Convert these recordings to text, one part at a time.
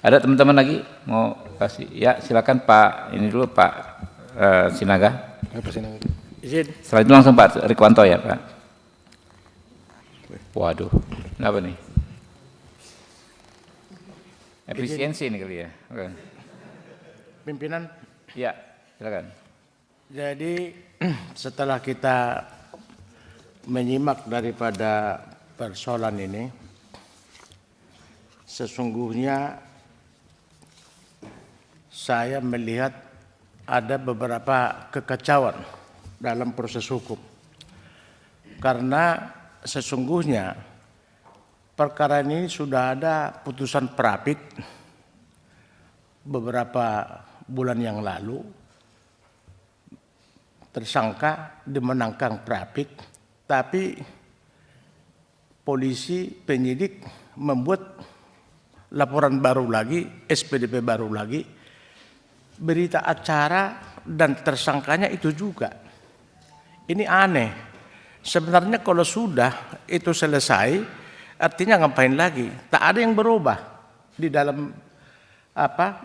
Ada teman-teman lagi mau kasih? Ya silakan Pak, ini dulu Pak Sinaga. Izin. Setelah itu langsung Pak Rikwanto ya Pak. Waduh, kenapa nih? Efisiensi ini kali ya. Oke. Pimpinan. Ya, silakan. Jadi setelah kita menyimak daripada persoalan ini, sesungguhnya saya melihat ada beberapa kekacauan dalam proses hukum. Karena sesungguhnya perkara ini sudah ada putusan Prapit beberapa bulan yang lalu. Tersangka dimenangkan Prapit, tapi polisi penyidik membuat laporan baru lagi, SPDP baru lagi, berita acara dan tersangkanya itu juga. Ini aneh. Sebenarnya kalau sudah itu selesai, artinya ngapain lagi? Tak ada yang berubah di dalam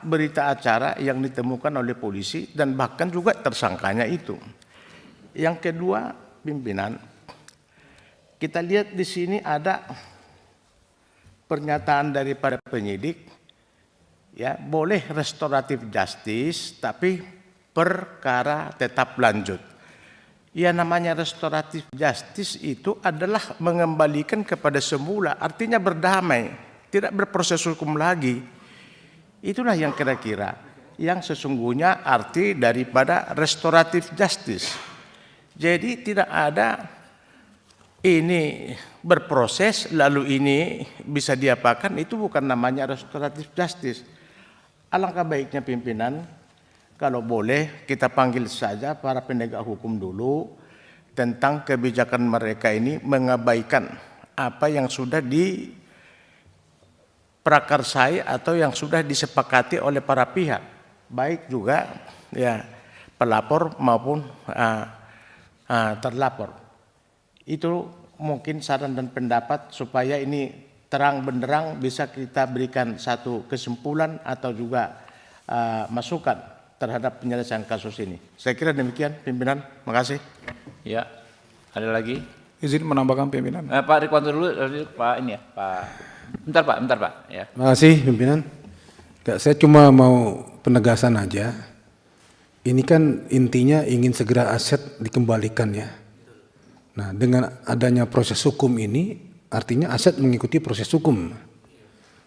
berita acara yang ditemukan oleh polisi dan bahkan juga tersangkanya itu. Yang kedua, pimpinan, kita lihat di sini ada pernyataan daripada penyidik, ya boleh restoratif justice, tapi perkara tetap lanjut. Ya namanya restoratif justice itu adalah mengembalikan kepada semula, artinya berdamai, tidak berproses hukum lagi. Itulah yang kira-kira yang sesungguhnya arti daripada restoratif justice. Jadi tidak ada ini berproses lalu ini bisa diapakan, itu bukan namanya restoratif justice. Alangkah baiknya pimpinan kalau boleh kita panggil saja para penegak hukum dulu tentang kebijakan mereka ini mengabaikan apa yang sudah diprakarsai atau yang sudah disepakati oleh para pihak, baik juga ya pelapor maupun terlapor. Itu mungkin saran dan pendapat supaya ini terang benderang bisa kita berikan satu kesimpulan atau juga masukan terhadap penyelesaian kasus ini. Saya kira demikian pimpinan. Makasih. Ya, ada lagi? Izin menambahkan pimpinan. Pak Rikwanto dulu, Pak ini ya, Pak. Bentar Pak. Ya. Terima kasih pimpinan. Saya cuma mau penegasan aja. Ini kan intinya ingin segera aset dikembalikan ya. Nah dengan adanya proses hukum ini artinya aset mengikuti proses hukum.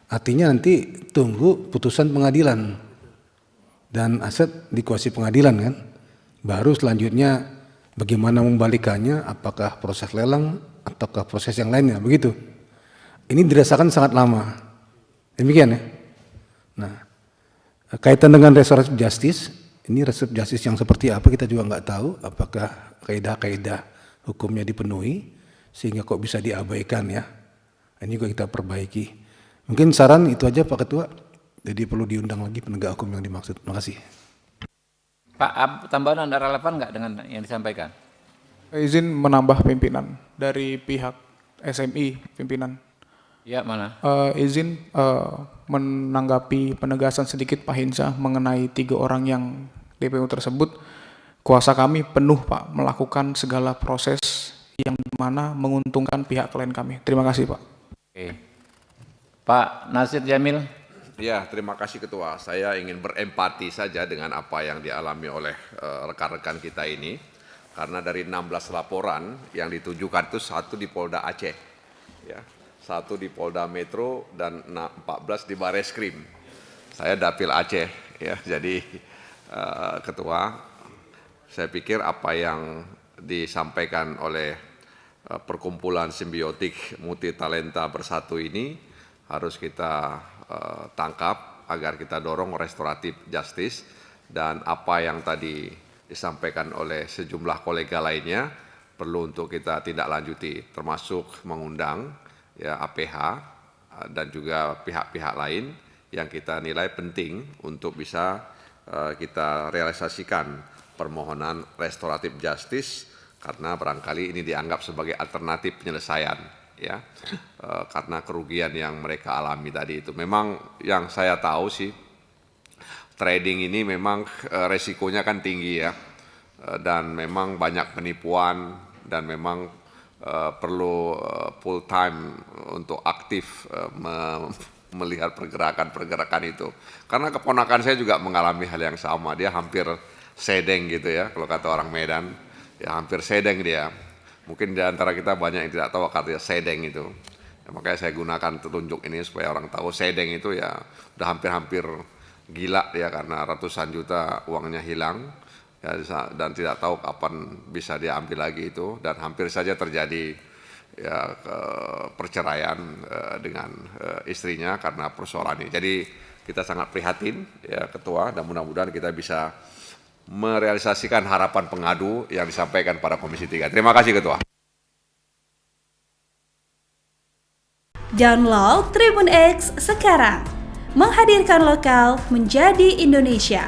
Artinya nanti tunggu putusan pengadilan dan aset dikuasai pengadilan kan. Baru selanjutnya bagaimana membalikannya, apakah proses lelang ataukah proses yang lainnya, begitu. Ini dirasakan sangat lama. Demikian ya. Nah kaitan dengan restoratif justice, ini restoratif justice yang seperti apa kita juga nggak tahu, apakah kaidah-kaidah hukumnya dipenuhi sehingga kok bisa diabaikan ya. Ini juga kita perbaiki. Mungkin saran itu aja Pak Ketua. Jadi perlu diundang lagi penegak hukum yang dimaksud. Terima kasih. Pak, tambahan Anda relevan nggak dengan yang disampaikan? Izin menambah pimpinan dari pihak SMI pimpinan. Ya mana? Izin menanggapi penegasan sedikit Pak Hinsa mengenai 3 orang yang DPO tersebut. Kuasa kami penuh Pak melakukan segala proses yang mana menguntungkan pihak klien kami. Terima kasih Pak. Oke. Pak Nasir Jamil. Ya, terima kasih Ketua. Saya ingin berempati saja dengan apa yang dialami oleh rekan-rekan kita ini. Karena dari 16 laporan yang ditujukan itu 1 di Polda Aceh. Ya, 1 di Polda Metro dan 14 di Bareskrim. Saya dapil Aceh. Ya, jadi Ketua, saya pikir apa yang disampaikan oleh perkumpulan simbiotik multitalenta bersatu ini harus kita tangkap agar kita dorong restoratif justice, dan apa yang tadi disampaikan oleh sejumlah kolega lainnya perlu untuk kita tindak lanjuti, termasuk mengundang ya APH dan juga pihak-pihak lain yang kita nilai penting untuk bisa kita realisasikan permohonan restoratif justice, karena barangkali ini dianggap sebagai alternatif penyelesaian ya, karena kerugian yang mereka alami tadi itu. Memang yang saya tahu sih, trading ini memang resikonya kan tinggi ya, dan memang banyak penipuan, dan memang perlu full time untuk aktif melihat pergerakan-pergerakan itu. Karena keponakan saya juga mengalami hal yang sama, dia hampir sedeng gitu ya, kalau kata orang Medan, ya hampir sedeng dia. Mungkin di antara kita banyak yang tidak tahu artinya sedeng itu. Ya, makanya saya gunakan petunjuk ini supaya orang tahu sedeng itu ya udah hampir-hampir gila ya, karena ratusan juta uangnya hilang ya, dan tidak tahu kapan bisa diambil lagi itu, dan hampir saja terjadi ya perceraian dengan istrinya karena persoalan ini. Jadi kita sangat prihatin ya Ketua, dan mudah-mudahan kita bisa merealisasikan harapan pengadu yang disampaikan pada Komisi 3. Terima kasih Ketua. Download Tribun X sekarang, menghadirkan lokal menjadi Indonesia.